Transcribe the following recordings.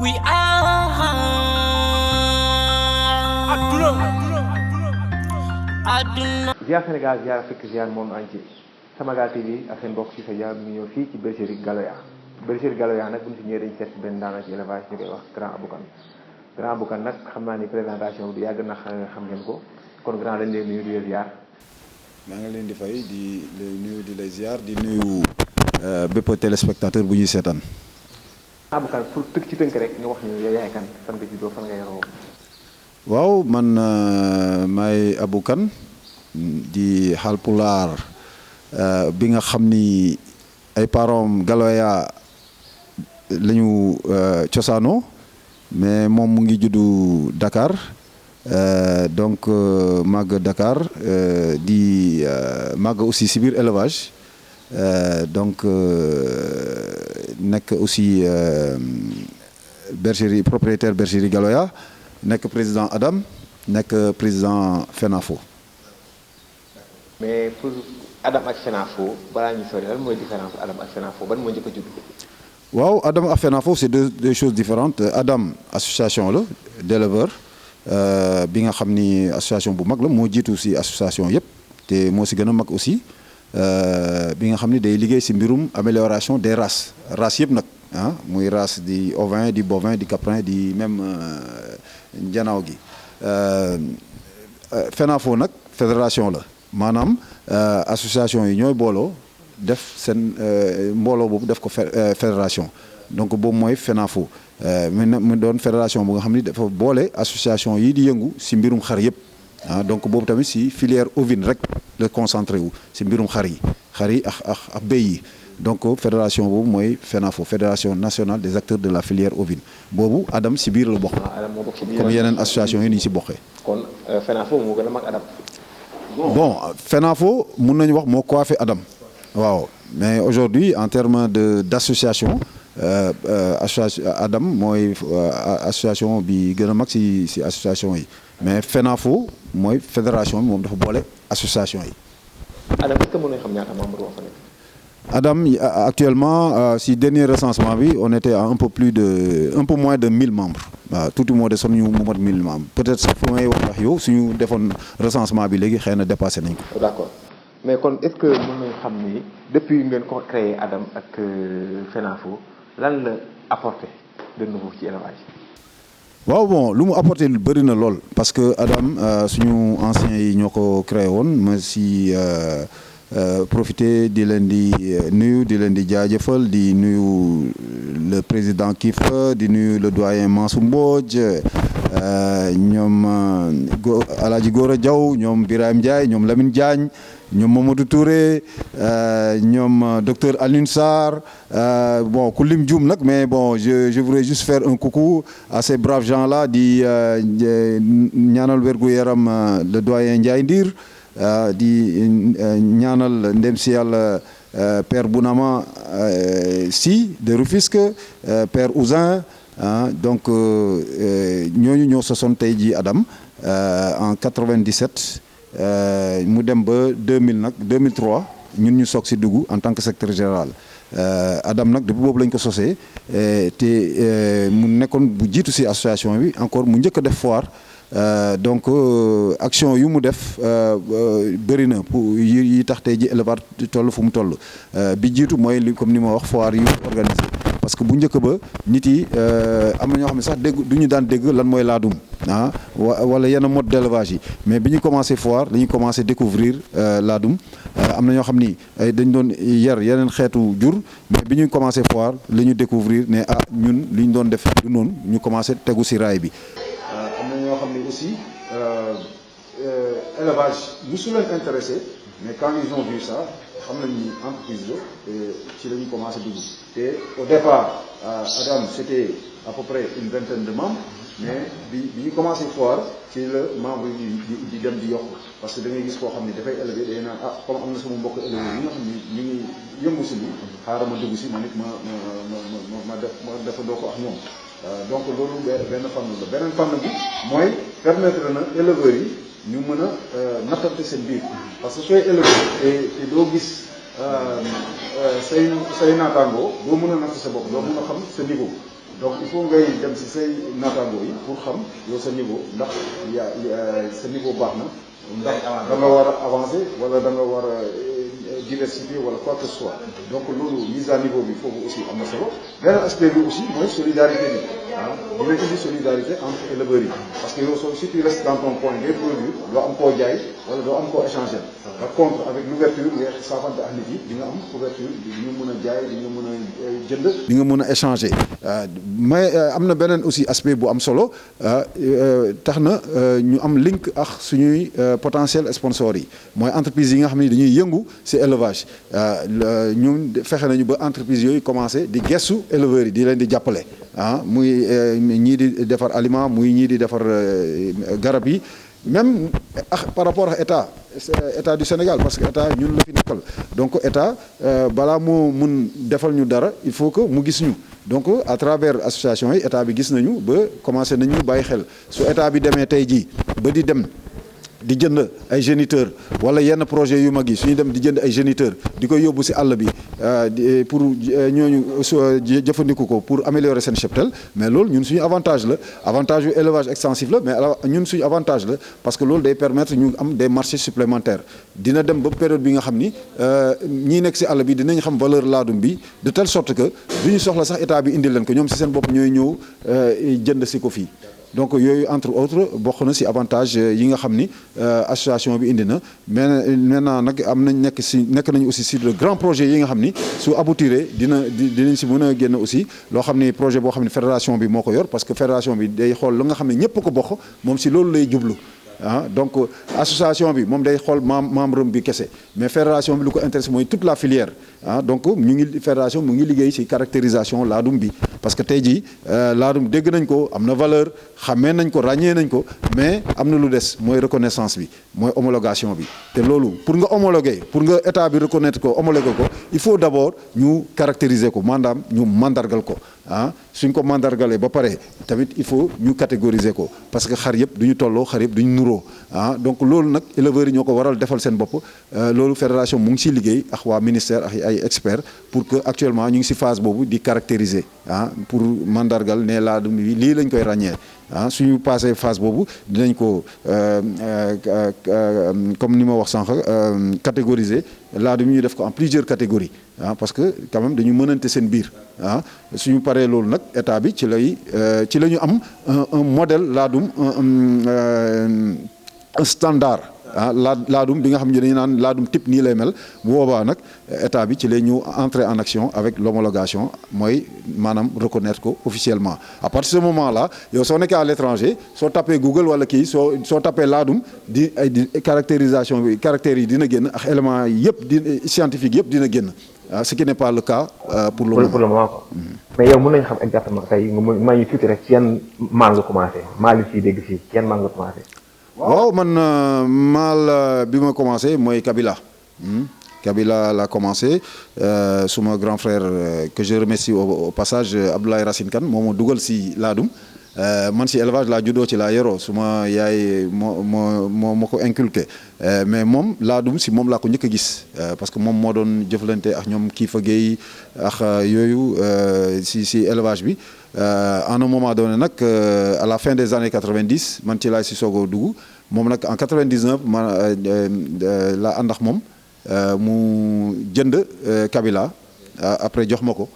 We are Aduna. Ziar Sénégal, ziar Afrique, ziar monde entier. Samagal TV ak seen mbokk ci sa jaar mi ñëw fii ci bergerie Galoya. Bergerie Galoya nag bu ñu fi ñëwee dañu seet benn daana ci élevage ñu koy wax Grand Abou Kane. Grand Abou Kane nag xam naa ni présentation bi yàgg na xam ngeen ko kon grand lañ leen nuyu di leen ziar. maa ngi leen di fay di lay nuyu di lay ziar di nuyu bépp téléspectateur bu ñuy seetaan. Abou Kane pour ci tënk rek nga wax ñu yow yaay kan fan nga juddoo fan nga yaroo. waaw man maay Abou Kane di Haalpulaar bi nga xam ni ay parents Galoya la ñu cosaanoo mais moom mu ngi juddu Dakar donc màgg Dakar di màgg aussi si biir élevage donc nekk aussi bergerie propriétaire bergerie Galoya nekk président Adam nekk président FENAFO. mais pour Adam ak FENAFO balaa ñu sori lan mooy différence Adam ak FENAFO ban moo njëkk a judd. waaw Adam ak FENAFO c'est deux choses différentes. Adam association la d'éleveurs bi nga xam ni association bu mag la moo jiitu si association yëpp te moo si gën a mag aussi bi nga xam ni day liggéey si mbirum amélioration des races yëpp nag ah muy race di ovin di bovin di caprin di même njanaaw gi. FENAFO nag fédération la maanaam association yi ñooy booloo def seen mbooloo boobu def ko fédération donc boobu mooy FENAFO mu doon fédération bu nga xam ni dafa boole association yi di yëngu si mbirum xar yëpp ah donc boobu tamit si filière ovine rek la concentré wu si mbirum xar yi ak béy yi donc fédération boobu mooy FENAFO fédération nationale des acteurs de la filière ovine boobu Adam si biir la bokk. comme yeneen association yi ni si bokkee. kon FENAFO moo gën a mag Adam. bon FENAFO mun nañu wax moo coiffé Adam. waaw mais aujourd'hui en termes d'association Adam mooy association bi gën a mag si association yi mais FENAFO mooy fédération bi moom dafa boole association yi. Adam est-ce que mën nañu xam ñaata membres yoo fa nekk. Adam actuellement si dernier recensement bi on était à un peu moins de 1000 membres waaw tuuti moo de sonn ñu mu mat 1000 membres peut-être sax fu may wax yow suñu defoon recensement bi léegi xëy na dépassé nañ ko. d'accord mais kon est-ce que mën nañu xam ni depuis ngeen ko créé Adam ak FENAFO lan la apporté de nouveau ci élevage. waaw bon lu mu apporté lu bëri na lool parce que Adam suñu anciens yi ñoo ko créé woon ma si. Profiter di leen di nuyu di leen di jaajëfal di nuyu le président Kifa di nuyu le doyen Mansour Mbodj ñoom Alaaji Gora Diaw ñoom Birahim Ndiaye ñoom Lamine Diagne ñoom Mamadou Touré ñoom docteur Alioune Sarr bon ku lim juum nag mais bon je voudrais juste faire un coucou à ces braves gens là di ñaanal wérgu yaram le doyen Ndiaye Ndir di ñaanal ndem si yàlla père Bounama si de Rufisque père Ousin donc ñooñu ñoo sosoon tey jii Adam en 97 mu dem ba 2000 nag 2003 ñun ñu soog si dugg en tant que secrétaire général Adam nag depuis boobu lañ ko sosee te mu nekkoon bu jiitu si association bi encore mu njëkk a def foire. Donc action yu mu def bëri na pour yi tax tey ji élevage toll fu mu toll bi jiitu mooy li comme ni ma wax foire yu organisé parce que bu njëkk ba nit yi am na ñoo xam ne sax dégg du ñu daan dégg lan mooy laadum wala yenn mode d'élevage yi mais bi ñu commencé foire dañu commencé découvrir laadum am na ñoo xam ni dañ doon yar yeneen xeetu jur mais bi ñu commencé foire la ñu découvrir ne ñun li ñu doon def du noonu ñu commencé tegu si raay bi. am na ñoo xam ne aussi élevage musu leen intéressé mais quand ils ont vu ça xam nañ ni entreprise la ci la ñu commencé dugg te au départ Adam c'était à peu près une vingtaine de membres mais bi ñu commencé foire ci la membre yi di dem di yokk parce que da ngay gis koo xam ne dafay élevé day naan comme am na sama mbokk éleveurs yi nga xam ni ñu ngi yëngu si li xaaral ma dugg si ma nit ma defandoo ko ak ñoom. Donc loolu benn fànn la beneen fànn bi mooy permettre na éleveurs yi ñu mën a nattante seen biir parce que sooy éleveur te doo gis say naataangoo doo mën a natt sa bopp doo mën a xam sa niveau donc il faut ngay dem si say naataango yi pour xam yow sa niveau ndax sa niveau baax na ndax da nga war a avancer wala da nga war a diversifier wala quoi que ce soit donc loolu mise à niveau bi foofu aussi am na solo beneen aspect bi aussi mooy solidarité bi dina indi solidarité entre éleveurs yi parce que yow si tu restes dans ton coin ngay produire doo am koo jaay wala doo am koo échanger par contre avec l'ouverture nga saafante ak nit yi di nga am couverture di nga mën a jaay di nga mën a jënd di nga mën a échanger mais am na beneen aussi aspect bu am solo tax na ñu am link ak suñuy potentiel sponsors yi mooy entreprise yi nga xam ne dañuy yëngu ci élevage ñun fexe nañu ba entreprise yooyu commencé di gestu éleveurs yi di leen di jàppale muy ñii di defar aliment muy ñii di defar garab yi même par rapport ak état du Sénégal parce que état ñun la fi nekkal donc état balaa moo mun defal ñu dara il faut que mu gis ñu donc à travers association yi état bi gis nañu ba commencé nañu bàyyi xel su état bi demee tey jii ba di dem di jënd ay géniteurs wala yenn projet yu mag yi suñu dem di jënd ay géniteurs di ko yóbbu ci àll bi pour ñooñu jëfandiku ko pour améliorer seen cheptel mais loolu ñun suñu avantage la avantage yu élevage extensif la mais ñun suñu avantage la parce que loolu day permettre ñu am des marchés supplémentaires dina dem ba période bi nga xam ni ñii nekk ci àll bi dinañ xam valeur laadum bi de telle sorte que duñu soxla sax état bi indil leen ko ñoom ci seen bopp ñooy ñëw jënd ci ko fii donc yooyu entre autres bokk na ci avantage yi nga xam ni association bi indi na mais maintenant nag am nañ nekk nañu aussi sur de grands projets yi nga xam ni su aboutiré dinañ ci mën a génn aussi loo xam ni projet boo xam ne fédération bi moo ko yor parce que fédération bi day xool lu nga xam ne ñëpp ko bokk moom ci loolu lay jublu donc association bi moom day xool membre bi kese mais fédération bi lu ko intéresse mooy toute la filière donc fédération mu ngi liggéey ci caractérisation laadum bi parce que tey jii laadum dégg nañ ko am na valeur xamee nañ ko ràññee nañ ko mais am na lu des mooy reconnaissance bi mooy homologation bi te loolu pour nga homologuer pour nga état bi reconnaître ko homologuer ko il faut d'abord ñu caractériser ko maanaam ñu mandargal ko suñ ko mandargalee ba pare tamit il faut ñu catégoriser ko parce que xar yëpp du ñu tolloo xar yëpp du ñu nuroo donc loolu nag éleveurs yi ñoo ko waral defal seen bopp loolu fédération mu ngi ciy liggéey ak waa ministère ak ay experts pour que actuellement ñu ngi ci phase boobu di caractériser pour mandargal ne laadum bi lii lañ koy ràññee suñu passé phase boobu dinañ ko comme ni ma wax sànq catégoriser laadum ñu def ko en plusieurs catégories parce que quand même dañu mënante seen biir suñu paree loolu nag état bi ci la ñu am un modèle laadum un standard laadum bi nga xam ne dañu naan laadum type nii lay mel bu boobaa nag état bi ci lay ñu entrer en action avec l'homologation mooy maanaam reconnaître ko officiellement à partir de ce moment là yow soo nekkee à l'étranger soo tapé Google wala kii soo tapé laadum di caractérisation bi caractères yi dina génn ak éléments yëpp scientifique yëpp dina génn ce qui n'est pas le cas pour le moment quoi. Mais yow mën nañu xam exactement tey maa ngi tuuti rek ci yan maal nga commencé maal yi fii dégg fii ci yan maal nga commencé. waaw man maal bi ma commencé mooy Kabila. Kabila laa commencé suma grand frère que je remercie au passage Abdoulaye Racine Kane moo ma dugal si laadum man si élevage laa juddoo ci laa yoroo suma yaay moo ko inculqué mais moom laadum si moom laa ko njëkk a gis parce que moom moo doon jëflante ak ñoom Kiifa Gueye ak yooyu si élevage bi à un moment donné nag à la fin des années 90 man ci laay si soog a dugg moom nag en 99 man laa ànd ak moom mu jënd Kabila après jox ma ko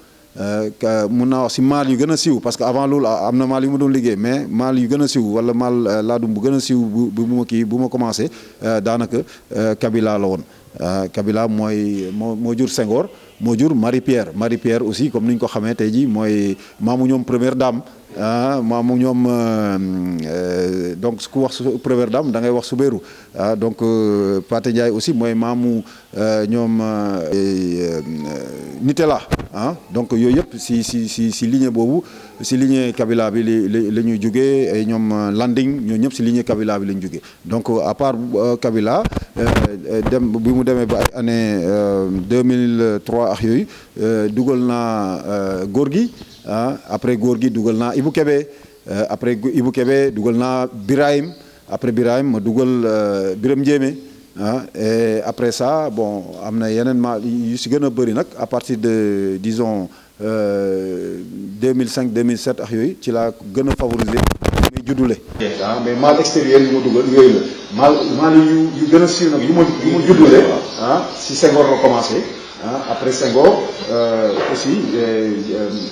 mun naa wax si maal yu gën a siiw parce que avant loolu am na maal yu ma doon liggéey mais maal yu gën a siiw wala maal laadum bu gën a siiw bu ma commencé daanaka Kabila la woon Kabila moo jur Senghor moo jur Marie Pierre aussi comme ni ñu ko xamee tey jii mooy maamu ñoom première dame maamu ñoom donc ku wax su première dame da ngay wax Soubérou donc Pathé Ndiaye aussi mooy maamu ñoom Nitela donc yooyu yëpp si lignée boobu si lignée Kabila bi la ñuy jógee ay ñoom Landing ñoo ñëpp si lignée Kabila bi la ñu jógee donc à part Kabila bi mu demee ba ay année 2003 ak yooyu dugal naa góor gi après góor gi dugal naa Ibou Kébé après Ibou Kébé dugal naa Birahim après Birahim ma dugal Biram Ndiémé et après ça bon am na yeneen ma yu si gën a bëri nag à partir de disons 2005 2007 ak yooyu ci laa gën a favoriser muy juddule. mais mal extérieur yi ma dugal yooyu la mal yu gën a siiw nag yu ma juddule si Senghor la commencé après Senghor aussi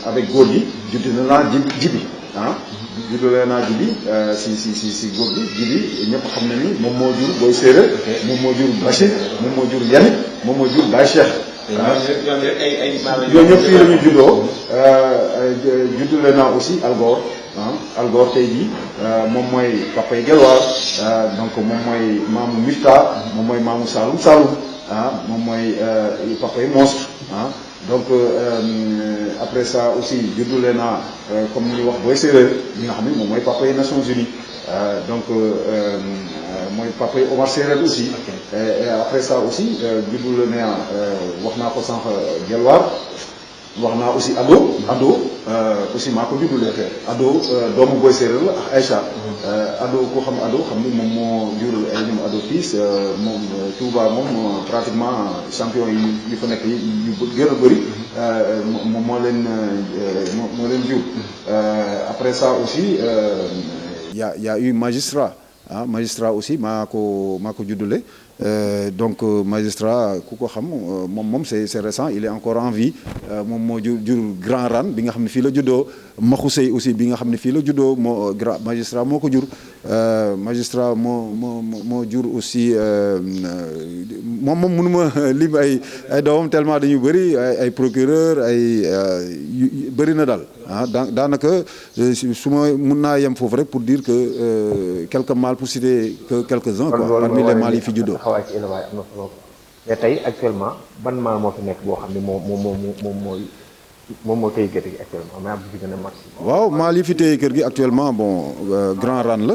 avec góor gi juddu na naa jibi juddule naa jibi si góor gi jibi ñëpp xam na ni moom moo jur Boy Séeréer moom moo jur Bachir moom moo jur Yannick moom moo jur Baye Cheikh yooyu ñëpp fii la ñu juddoo juddule naa aussi Algor Algor tey jii moom mooy papay Gelwaar donc moom mooy maamu Mifta moom mooy maamu Saloum Saloum moom mooy papay Monstre donc après ça aussi juddule naa comme ni ñuy wax Boy Séeréer ñi nga xam ne moom mooy papay Nations Unies donc mooy papay Omar Séeréer aussi et après ça aussi juddule naa wax naa ko sànq Gelwaar wax naa aussi Ado aussi maa ko juddule Ado doomu Boy Séeréer la ak Aïcha Ado ko xam Ado xam ni moom moo jur ay ñoom Ado fils moom Touba moom pratiquement champion yi fa nekk yu gën a bëri moom moo leen jur après ça aussi y a eu magistrat magistrat aussi maa ko juddule donc magistrat ku ko xam moom c'est récent il est encore en vie moom moo jur Grand Ran bi nga xam ne fii la juddoo Maxu Sey aussi bi nga xam ne fii la juddoo moo grand magistrat moo ko jur magistrat moo jur aussi moom mënuma lim ay doomam tellement dañu bëri ay procureur bëri na daal daanaka su ma mun naa yem foofu rek pour dire que quelques mâles pour citer que quelques-uns quoi parmi les mâles yi fi juddoo. xawaay ci élevage am na solo mais tey actuellement ban mâle moo fi nekk boo xam ne moom moo téye kër gi actuellement mais am fi gën a mag. waaw mâle yi fi téye kër gi actuellement bon Grand Ran la.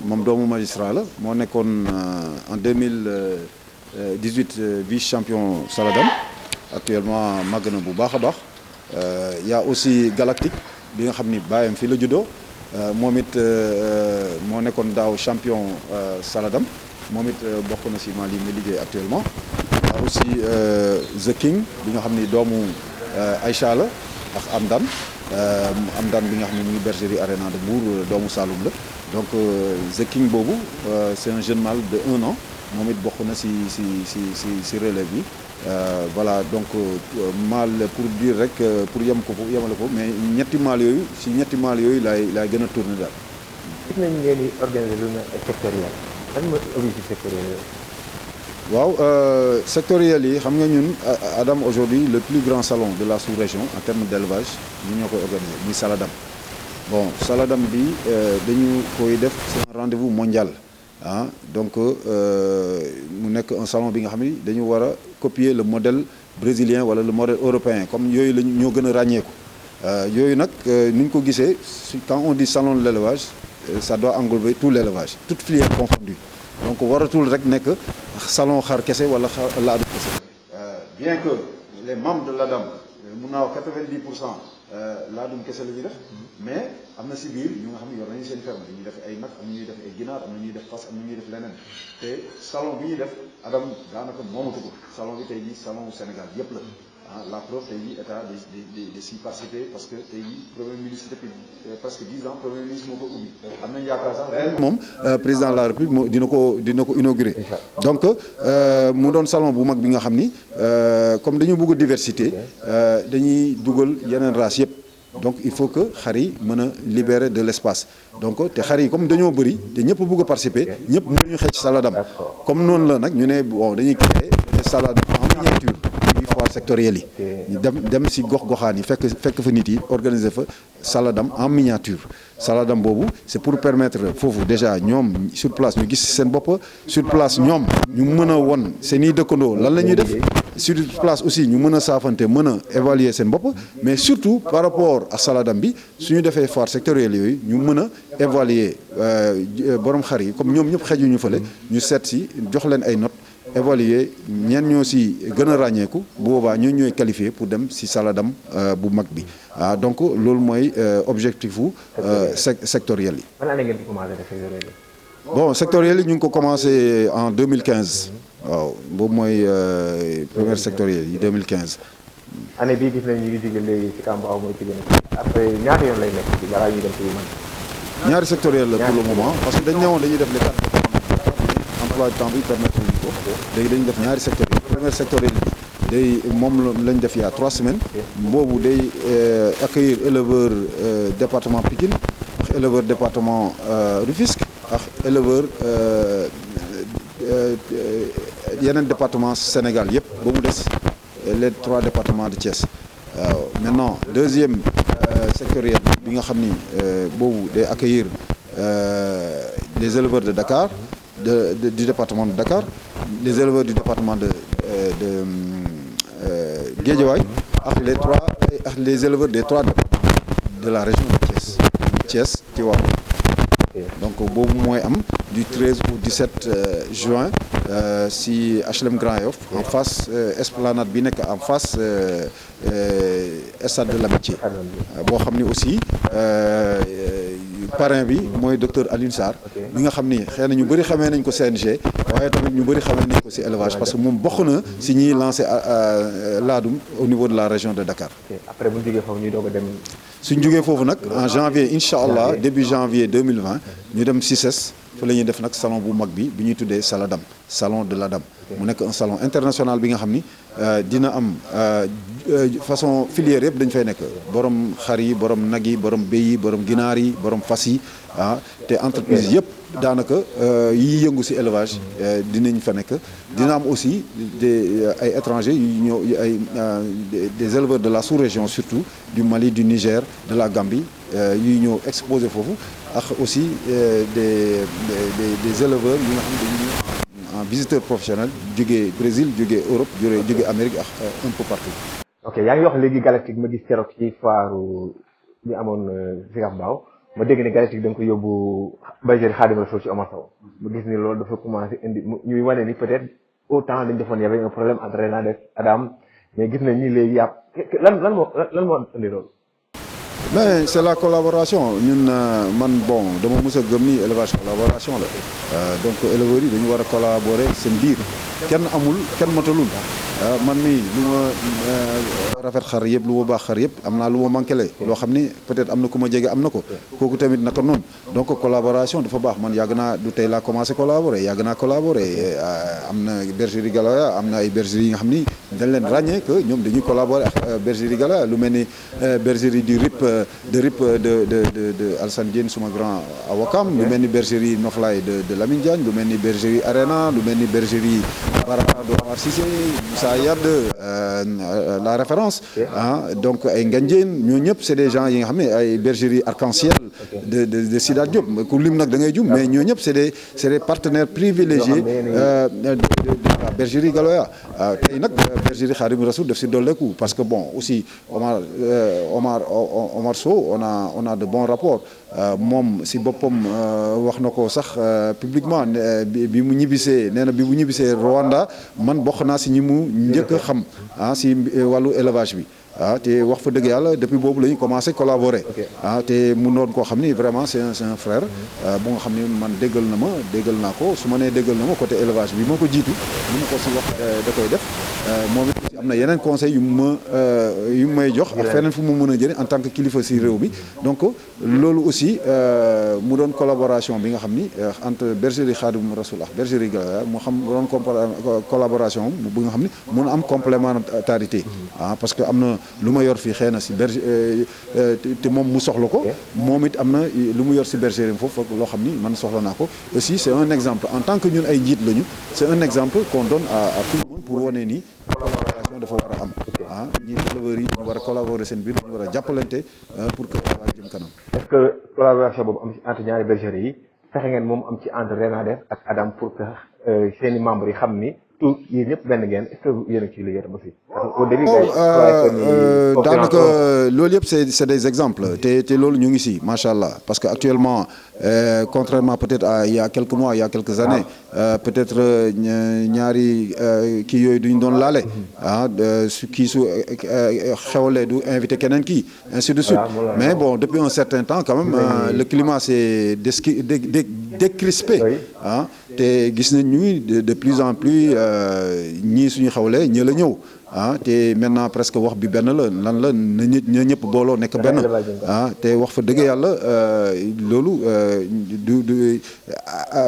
moom doomu magistrat la moo nekkoon en 2018 vice champion Saladam actuellement màgg na bu baax a baax. y a aussi Galactique bi nga xam ni baayam fii la juddoo moom it moo nekkoon daaw champion Saladam moom it bokk na si Mali mi liggéey actuellement. y a aussi The King bi nga xam ni doomu Aïcha la ak Amdan bi nga xam ne mu ngi bergerie Arena de Mbour doomu Saloum la donc The King boobu c'est un jeune mâle de 1 an moom it bokk na si relève bi. Voilà donc mâle pour dire rek pour yemale ko mais ñetti mâle yooyu laay gën a tourner daal. gis nañ ngeen di organiser lu ne sectoriel lan mooy objectif sectoriel yooyu. waaw sectoriel yi xam nga ñun Adam aujourd'hui le plus grand salon de la sous-région en termes d'élevage ñu ñoo koy organiser muy Saladam bon Saladam bi dañu koy def c'est un rendez-vous mondial. Donc mu nekk un salon bi nga xam ni dañu war a copier le modèle brésilien wala le modèle européen comme yooyu la ñoo gën a ràññeeku yooyu nag ni ñu ko gisee quand on dit salon de l'élevage ça doit englober tout l'élevage toute filière confondue donc waratul rek nekk salon xar kese wala laadum kese. bien que les membres de l'ADAM mun naa wax 90% laadum kese la ñuy def mais am na si biir ñu nga xam ne yor nañu seen ferme dañuy def ay nag am na ñuy def ay ginaar am na ñuy def fas am na ñuy def leneen te salon bi ñuy def Adam daanaka moomatu ko salon bi tey jii salon Sénégal yëpp la la preuve tey jii état de si participer parce que tey jii premier ministre depuis presque 10 ans premier ministre moo ko ubbi am nañu yaakaar sax moom président de la République dina ko inaugurer donc mu doon salon bu mag bi nga xam ni comme dañu bëgg diversité dañuy dugal yeneen race yëpp donc il faut que xar yi mën a libérer de l'espace donc te xar yi comme dañoo bëri te ñëpp bëgg a participer ñëpp mënuñu xëcc Saladam comme noonu la nag ñu ne bon dañuy créer des salades en miniature yu foire sectorielles yi dem si gox-goxaan yi fekk fa nit yi organiser fa Saladam en miniature Saladam boobu c'est pour permettre foofu déjà ñoom sur place ñu gis seen bopp sur place ñoom ñu mën a won seen i dëkkandoo lan la ñuy def sur place aussi ñu mën a saafante mën a évaluer seen bopp mais surtout par rapport à Saladam bi suñu defee foire sectorielle yooyu ñu mën a évaluer borom xar yi comme ñoom ñëpp xejuñu fële ñu seet si jox leen ay notes évaluer ñeen ñoo si gën a ràññeeku bu boobaa ñoo ñooy qualifié pour dem si Saladam bu mag bi donc loolu mooy objectif u sectoriel yi. ban année ngeen commencé def sectoriel yi. bon sectoriel yi ñu ngi ko commencé en 2015 waaw boobu mooy première sectoriel yi 2015 année bii gis nañ ñu ngi jóge léegi ci Kambaaw mooy ci gën a après ñaata yoon lay nekk ci balaa ñuy dem ci man. ñaari sectoriel la pour le moment parce que dañ ñëwoon dañuy def les 4 départements emploi du temps bi permettre ñu ko léegi dañuy def ñaari sectoriel premier sectoriel bi day moom lañ def il y a 3 semaines boobu day accueillir éleveur département Pikine ak éleveur département Rufisque ak éleveur yeneen département Sénégal yëpp ba mu des les 3 départements de Thiès waaw maintenant deuxième sectoriel bi nga xam ni boobu day accueillir les éleveurs de Dakar du département de Dakar les éleveurs du département de Guédiawaye ak les éleveurs des 3 départements de la région de Thiès Tivaouane donc boobu mooy am du 13 au 17 juin si HLM Grand Yoff en face esplanade bi nekk en face stade de l'Amitié boo xam ni aussi parrain bi mooy docteur Alioune Sarr bi nga xam ni xëy na ñu bëri xamee nañ ko CNG waaye tamit ñu bëri xamee nañ ko si élevage parce que moom bokk na si ñiy lancé laadum au niveau de la région de Dakar. après bu ñu jógee foofu ñu doog a dem. suñ jógee foofu nag en janvier incha allah début janvier 2020 ñu dem CICES fa la ñuy def nag salon bu mag bi ñuy tuddee Saladam salon de l'Adam mu nekk un salon international bi nga xam ni dina am façon filière yëpp dañ fay nekk borom xar yi borom nag yi borom béy yi borom ginaar yi borom fas yi te entreprise yëpp daanaka yi yëngu ci élevage dinañ fa nekk dina am aussi ay étrangers yu ñëw des éleveurs de la sous-région surtout du Mali du Niger de la Gambie yuy ñëw exposé foofu ak aussi des éleveurs yi nga xam ne dañuy en visiteur professionnel jógee Brésil jógee Europe jógee Amérique ak un peu partout. ok yaa ngi wax léegi Galactique ma gis keroog ci foire bi amoon Sicap Mbao ma dégg ne Galactique da nga ko yóbbu bergerie Khadim Rassoul ci Omar Sow ma gis ni loolu dafa commencé indi ñuy wane ni peut-être autant dañ defoon y avait un problème entre Renades Adam mais gis nañ ni léegi yàpp lan moo indi loolu. mais c'est la collaboration ñun man bon dama mës a gëm ni élevage collaboration la donc éleveurs yi dañu war a collaborer seen biir kenn matalul man mii lu ma rafet xar yëpp lu ma baax xar yëpp am naa lu ma manqué loo xam ni peut-être am na ku ma jege am na ko kooku tamit naka noonu donc collaboration dafa baax man yàgg naa du tey laa commencé collaborer am na bergerie Galoya am na ay bergeries yi nga xam ni dañ leen ràññee que ñoom dañuy collaborer ak bergerie Galoya lu mel ni bergerie du RIP de Alassane Diène suma grand awakam lu mel ni bergerie Noflaye de Lamine Diagne lu mel ni bergerie Arena lu mel ni bergerie Baraka de Omar Cissé Moussa Yad la référence donc ay Ngandjeen ñoo ñëpp c'est des gens yi nga xam ne ay bergerie Arc-en-Ciel de Sidat Diop ku lim nag da ngay jum mais ñoo ñëpp c'est des partenaires privilégiés de la bergerie Galoya tey nag bergerie Khadim Rassoul daf si dolleeku parce que bon aussi Omar Sow on a de bons rapports moom si boppam wax na ko sax publiquement bi mu ñibbisee nee na bi mu ñibbisee Rwanda man bokk naa si ñi mu njëkk a xam si wàllu élevage bi te wax fa dëgg yàlla depuis boobu la ñu commencé collaborer te mu doon koo xam ni vraiment c'est un frère bu nga xam ni man déggal naa ko su ma nee déggal na ma côté élevage bi moo ko jiitu lu ma ko si wax da koy def moom it aussi am na yeneen conseil yu may jox ak feneen fu mu mën a jëriñ en tant que kilifa si réew mi donc loolu aussi mu doon collaboration bi nga xam ni entre bergerie Khadim Rassoul ak bergerie Galoya mu xam doon collaboration bu nga xam ni mun a am complémentarité parce que am na lu ma yor fii xëy na si bergerie te moom mu soxla ko moom it am na lu mu yor si bergerie foofu loo xam ni man soxla naa ko aussi c'est un exemple en tant que ñun ay njiit lañu c'est un exemple qu'on donne à tout le monde pour wane ni collaboration dafa war a am ñi éleveurs yi ñu war a collaborer seen biir ñu war a jàppalante pour que waa jëm kanam. est-ce que collaboration boobu am ci entre ñaari bergeries yi fexe ngeen moom am ci entre Renades ak Adam pour que seeni membres yi xam ni tout yéen ñëpp benn ngeen est-ce que yéen a ciy liggéey tam aussi. parce que au début daanaka loolu yëpp c'est des exemples te loolu ñu ngi si macha allah parce que actuellement contrairement peut-être à il y a quelques mois il y a quelques années peut-être ñaari kii yooyu duñ doon laale su xewlee du invité keneen kii ainsi de suite mais bon depuis un certain temps quand même le climat s'est décrispé te gis nañ ñu de plus en plus ñii suñu xewlee ñi la ñëw te maintenant presque wax bi benn la lan la na ñëpp booloo nekk benn te wax fa dëgg yàlla loolu du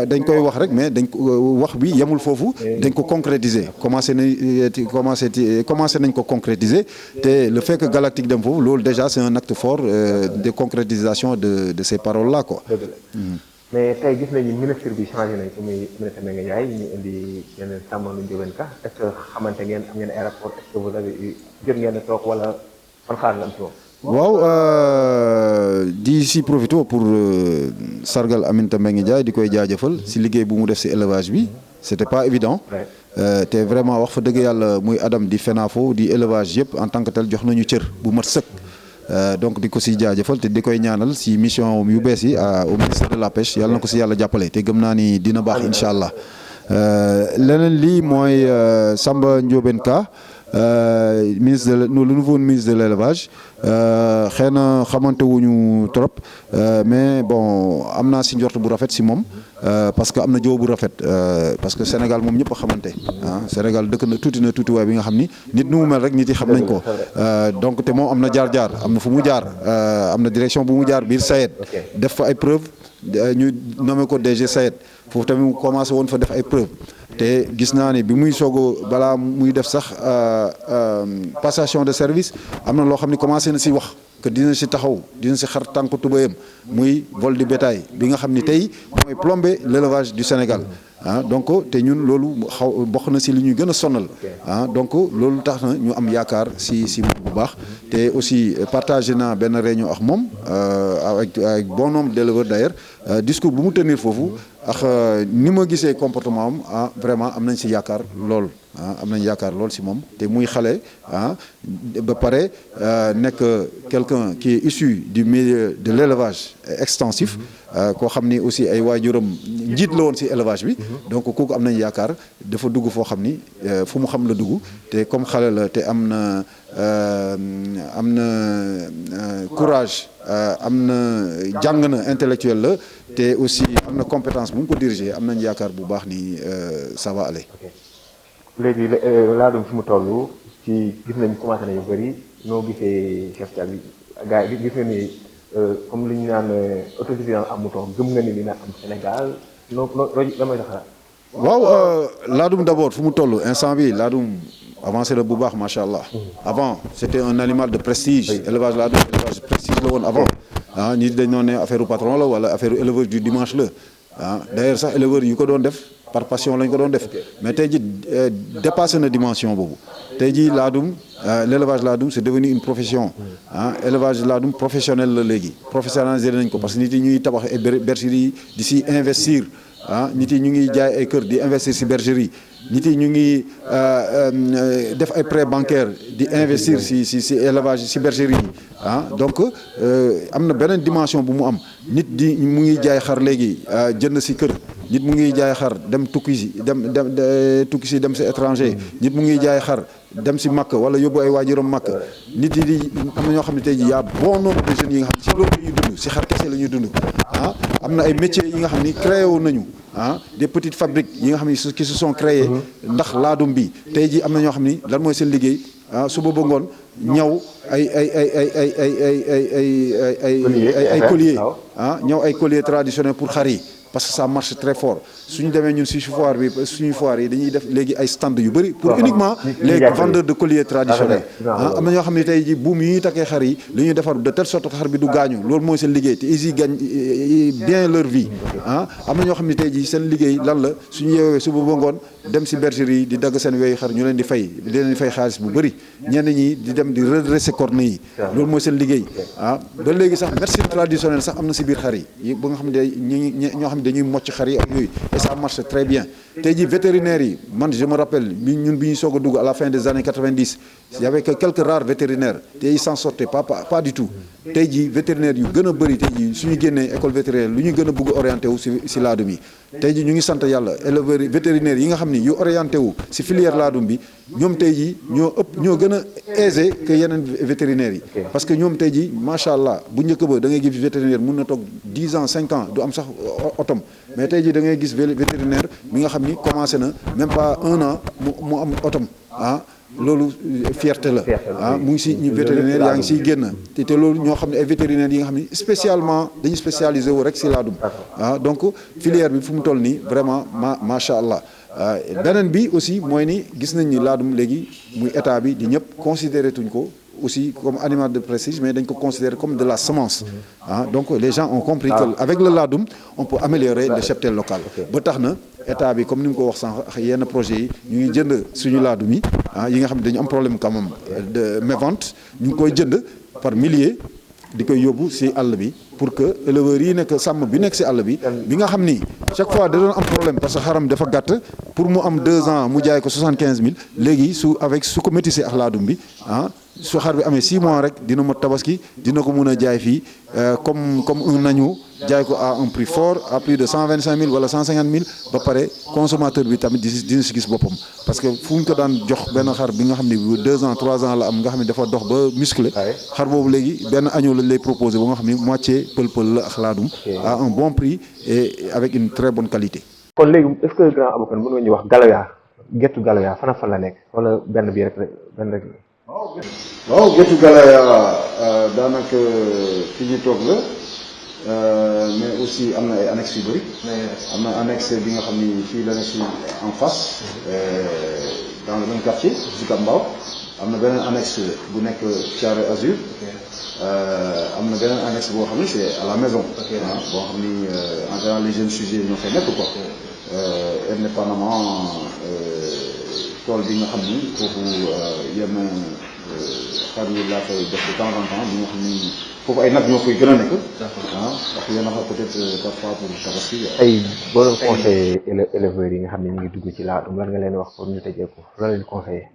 dañ koy wax rek mais dañ ko wax bi yemul foofu dañ ko concrétiser commencé nañ ko concrétiser te le fait que Galactique dem foofu loolu déjà c'est un acte fort de concrétisation de ces paroles là quoi. mais tey gis nañu ministre bi changé nañ ko muy ministre Mbengue Ndiaye ñu indi yeneen Samba Ndiobène Ka est-ce que xamante ngeen am ngeen ay rapport est-ce que vous avez jot ngeen a toog wala fan xaar nga am ci moom. waaw di si profité pour sargal Aminata Mbengue Ndiaye di koy jaajëfal si liggéey bu mu def si élevage bi c'était pas évident te vraiment wax fa dëgg yàlla muy Adam di FENAFO di élevage yëpp en tant que tel jox nañu cër bu mat sëkk. Donc di ko si jaajëfal te di koy ñaanal si mission yu bees yi au ministère de la pêche yàlla na ko si yàlla jàppale te gëm naa ni dina baax incha allah leneen lii mooy Samba Ndiobène Ka ministre le nouveau ministre de l'élevage xëy na xamante wuñu trop mais bon am naa si njort bu rafet si moom parce que am na jiw bu rafet parce que Sénégal moom ñëpp a xamante Sénégal dëkk na tuuti waay bi nga xam ni nit nu mu mel rek nit yi xam nañ ko donc te moom am na jaar-jaar am na fu mu jaar am na direction bu mu jaar biir SAED def fa ay preuves ñu nommé ko DG SAED foofu tamit mu commencé woon fa def ay preuves te gis naa ne bi muy soog balaa muy def sax passation de service am na loo xam ne commencé na si wax que dina si taxaw dina si xar tànk tubéyam muy vol du bétail bi nga xam ni tey mooy plomber l'élevage du Sénégal donc te ñun loolu bokk na si li ñuy gën a sonal donc loolu tax na ñu am yaakaar si moom bu baax te aussi partagé naa benn réunion ak moom avec bon nombre d'éleveurs d'ailleurs discours bu mu tenir foofu ak ni ma gisee comportement am vraiment am nañ si yaakaar lool am nañ yaakaar lool si moom te muy xale ba pare nekk quelqu'un qui est issu du milieu de l'élevage extensif koo xam ni aussi ay waajuram njiit la woon si élevage bi donc kooku am nañ yaakaar dafa dugg foo xam ni fu mu xam la dugg te comme xale la te am na courage am na jàng na intellectuel la te aussi am na compétence bu mu ko diriger am nañ yaakaar bu baax ni ça va aller. léegi laadum fi mu toll ci gis nañ commencé nañu bëri noo gisee chef Thial bi gars yi gis nga ni comme li ñu naan autosuffisance am mouton gëm nga ni dina am Sénégal noo la may xalaat. waaw laadum d'abord fu mu toll instant bi laadum avancé la bu baax macha allah. avant c'était un animal de prestige. élevage laadum élevage de prestige la woon avant. ñi dañ doon ne affaire patron la wala affaire éleveur du dimanche la d'ailleurs sax éleveurs yu ko doon def par passion lañ ko doon def mais tey ji dépassé na dimension boobu tey ji laadum l'élevage laadum c'est devenu une profession élevage laadum professionnel la léegi professionnalisé nañ ko parce que nit yi ñuy tabax ay bergerie di si investir nit yi ñu ngi jaay ay kër di investir si bergerie nit yi ñu ngi def ay prêt bancaire di investir si élevage si bergerie yi donc am na beneen dimension bu mu am nit mu ngi jaay xar léegi jënd si kër nit mu ngi jaay xar dem tukki si dem si étranger nit mu ngi jaay xar dem si Makka wala yóbbu ay waajuram Makka nit yi di am na ñoo xam ne tey jii y a bon nombre de jeunes yi nga xam ne si loolu la ñuy dund si xar kese la ñuy dund am na ay métiers yi nga xam ni créé wu nañu des petites fabriques yi nga xam ni qui se sont créées ndax laadum bi tey jii am na ñoo xam ni lan mooy seen liggéey suba ba ngoon ñaw ay collier ñaw ay collier traditionnel pour xar yi parce que ça marche très fort suñu demee ñun si foire bi suñu foire yi dañuy def léegi ay stand yu bëri pour uniquement les vendeurs de colliers traditionnels am na ñoo xam ne tey ji buum yi ñuy takkee xar yi li ñuy defar de telle sorte que xar bi du gaañu loolu mooy seen liggéey te ils y gagnent bien leur vie am na ñoo xam ne tey ji seen liggéey lan la suñu yeewee suba ba ngoon dem si bergerie yi di dagg seen weyu xar ñu leen di fay xaalis bu bëri ñenn ñi di dem di redresser corne yi loolu mooy seen liggéey ba léegi sax médecine traditionnelle sax am na si biir xar yi ba nga xam ne ñoo xam ne dañuy mocc xar yi ak yooyu et ça marche très bien tey jii vétérinaires yi man je me rappelle ñun bi ñuy soog a dugg à la fin des années 90 il y avait que quelques rares vétérinaires te ils s'en sortaient pas du tout tey jii vétérinaires yu gën a bëri tey jii suñu génnee école vétérinaire lu ñu gën a bëgg orienté wu si laadum yi tey jii ñu ngi sant yàlla éleveurs vétérinaires yi nga xam ni yu orienté wu si filière laadum bi ñoom tey jii ñoo gën a aisé que yeneen vétérinaires yi parce que ñoom tey jii macha allah bu njëkk ba da ngay gis vétérinaire mun na toog 10 ans 5 ans du am sax otom mais tey jii da ngay gis vétérinaire mi nga xam ni commencé na même pas 1 an mu am otom loolu fierté la mu ngi si ñu vétérinaire yaa ngi siy génn te loolu ñoo xam ne ay vétérinaires yi nga xam ne spécialement dañuy spécialisé wu rek si laadum donc filière bi fu mu toll nii vraiment macha allah beneen bi aussi mooy ni gis nañ ni laadum léegi muy état bi di ñëpp considéré tuñ ko aussi comme animal de prestige mais dañ ko considérer comme de la semence donc les gens ont compris que avec le laadum on peut améliorer le cheptel local ba tax na état bi comme ni mu ko wax sànq yenn projets yi ñu ngi jënd suñu laadum yi yi nga xam ne dañu am problème quand même de mévente ñu ngi koy jënd par milliers di koy yóbbu si àll bi pour que éleveurs yi nekk sàmm bi nekk si àll bi nga xam ni chaque fois da doon am problème parce que xaram dafa gàtt pour mu am 2 ans mu jaay ko 75 000 léegi su ko métissé ak laadum bi su xar bi amee 6 mois rek dina mot tabaski dina ko mun a jaay fii comme un agneau jaay ko à un prix fort à plus de 125 000 wala 150 000 ba pare consommateur bi tamit dina si gis boppam parce que fu ñu ko daan jox benn xar bi nga xam ne 2 ans 3 ans la am nga xam ne dafa dox ba musclé xar boobu léegi benn agneau lañ lay proposé ba nga xam ne moitié pël-pël la ak laadum à un bon prix et avec une très bonne qualité. kon léegi est-ce que grand Abou Kane mën nga ñu wax Galoya gettu Galoya fan la nekk wala benn bi rek benn rek. waaw gettu Galoya daanaka fi ñu toog la mais aussi am na ay annexes yu bëri. am na annexe bi nga xam ni fii la nekk en face dans le même quartier Sicap Mbao am na beneen annexe bu nekk Thiaroye Azur am na beneen annexe boo xam ni c'est à la maison. boo xam ni en général les jeunes sujets ñoo fay nekk quoi indépendamment tool bi nga xam ni foofu yenn xar yi laa koy def de temps en temps bi nga xam ni foofu ay nag ñoo koy gën a nekk. wax yenn xar peut-être parfois pour tabaski. ay boo doon conseillé éleveurs yi nga xam ne ñu ngi dugg ci laadum lan nga leen wax pour ñu tëjee ko lan leen conseillé.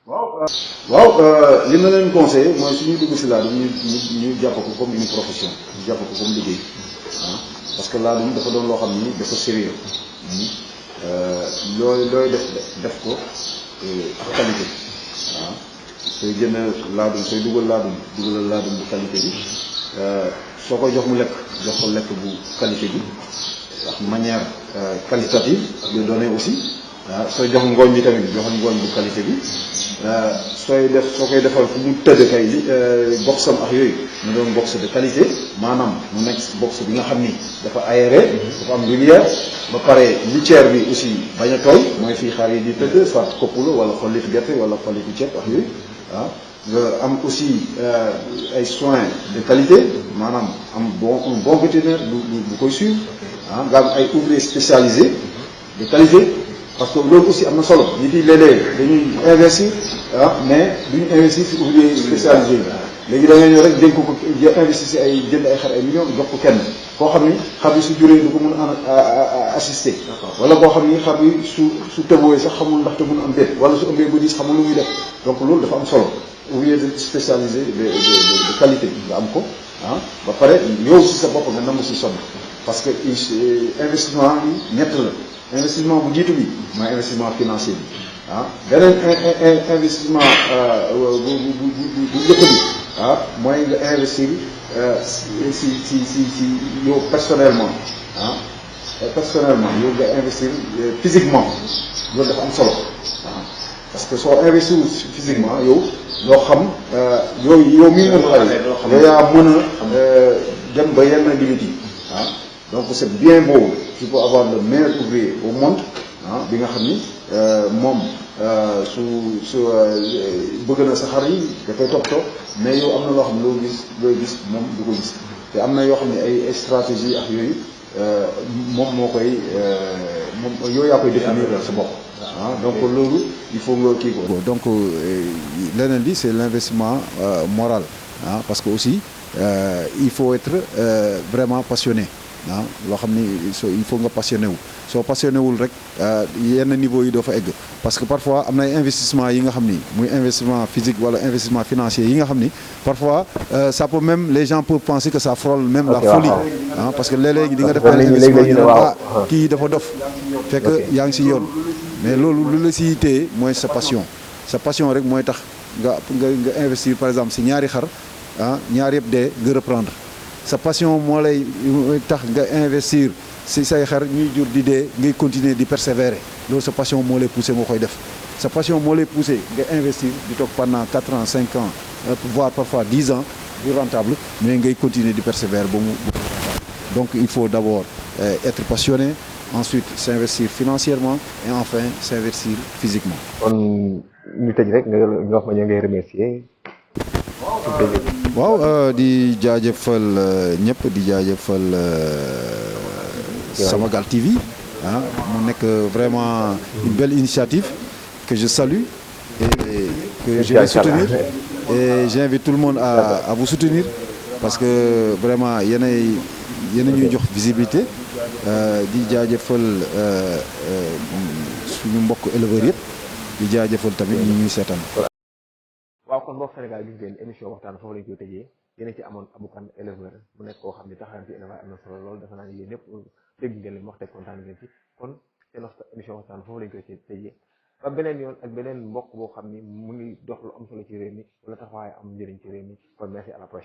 waaw li ma leen conseillé mooy suñuy dugg si laadum ñu jàpp ko comme une profession ñu jàpp ko comme liggéey parce que laadum dafa doon loo xam ni dafa sérieux looy def ko ak qualité sooy jënd laadum sooy dugal laadum bu qualité bi soo koy jox mu lekk jox ko lekk bu qualité bi ak manière qualitative de donner aussi sooy jox ngooñ bi tamit jox ngooñ bu qualité bi soo koy defal fu mu tëdd kay boxam ak yooyu mu doon box de qualité maanaam mu nekk box bi nga xam ni dafa aéré dafa am lumière ba pare litière bi aussi bañ a tooy mooy fii xar yi di tëdd soit kopp la wala xollitu gerte wala xollitu ceeb ak yooyu nga am aussi ay soins de qualité maanaam am un bon vétérinaire bu koy suivre nga am ay ouvriers spécialisés de qualité parce que loolu aussi am na solo nit yi léeg-léeg dañuy investir mais duñu investir ci ouvrier spécialisé léegi da ngay ñëw rek dénk ko investir ci ay jënd ay xar ay millions jox ko kenn koo xam ni xar bi su juree du ko mën a assister wala koo xam ni xar bi su tëbooyee sax xamul ndax te mën am déet wala su ëmbee ba diis xamul lu muy def donc loolu dafa am solo ouvrier spécialisé de qualité nga am ko ba pare yow ci sa bopp nga nangu ci sonn parce que investissement yi ñett la investissement bu jiitu bi mooy investissement financier bi beneen investissement bu njëkk bi mooy nga investir si yow personnellement yow nga investir physiquement loolu dafa am solo parce que soo investir physiquement yow loo xam yow mii mën xale yow yaa mën a dem ba yenn limite yi donc c'est bien beau tu peux avoir le meilleur ouvrier au monde bi nga xam ni moom su bëgg na sa xar yi dafay toppatoo mais yow am na loo xam ne looy gis moom du ko gis te am na yoo xam ne ay stratégie ak yooyu moom moo koy moom yow yaa koy définir sa bopp donc loolu il faut nga kii ko. donc leneen li c'est l'investissement moral parce que aussi il faut être vraiment passionné loo xam ni il faut nga passionné wu soo passionné wul rek yenn niveau yi doo fa egg parce que parfois am na ay investissement yi nga xam ni muy investissement physique wala investissement financier yi nga xam ni parfois ça peut même les gens peuvent penser que ça frôle même la folie parce que léeg-léeg di nga def benn investissement ñu ne kii dafa dof fekk yaa ngi si yoon mais loolu lu la si téye mooy sa passion rek mooy tax nga investir par exemple si ñaari xar ñaar yëpp dee nga reprendre sa passion moo lay tax nga investir si say xar ñuy jur di dee ngay continuer di persévérer loolu sa passion moo lay pousser nga koy def sa passion moo lay poussé nga investir di toog pendant 4 ans 5 ans voire parfois 10 ans du rentable mais ngay continuer di persévérer ba mu donc il faut d'abord être passionné ensuite s'investir financièrement et enfin s'investir physiquement. kon ñu tëj rek nga wax ma ñoo ngay remercier. waaw di jaajëfal ñëpp di jaajëfal Samagal TV ah mu nekk vraiment une belle initiative que je salue et que je vais soutenir et j'invite tout le monde à vous soutenir parce que vraiment yéen a ñuy jox visibilité di jaajëfal suñu mbokk éleveurs yëpp di jaajëfal tamit ñi ñuy seetaan. waaw kon mbokk Sénégal gis ngeen émission waxtaan foofu lañ koy tëjee yéen a ci amoon Abou Kane éleveur mu nekk koo xam ne taxawam ci élevage am na solo loolu dafa naa ne yéen ñëpp dégg ngeen li mu wax te kontaan ngeen ci kon seen émission waxtaan foofu lañ koy tëjee ba beneen yoon ak beneen mbokk boo xam ni mu ngi dox lu am solo ci réew mi wala taxawaay am njëriñ ci réew mi kon merci à la prochaine.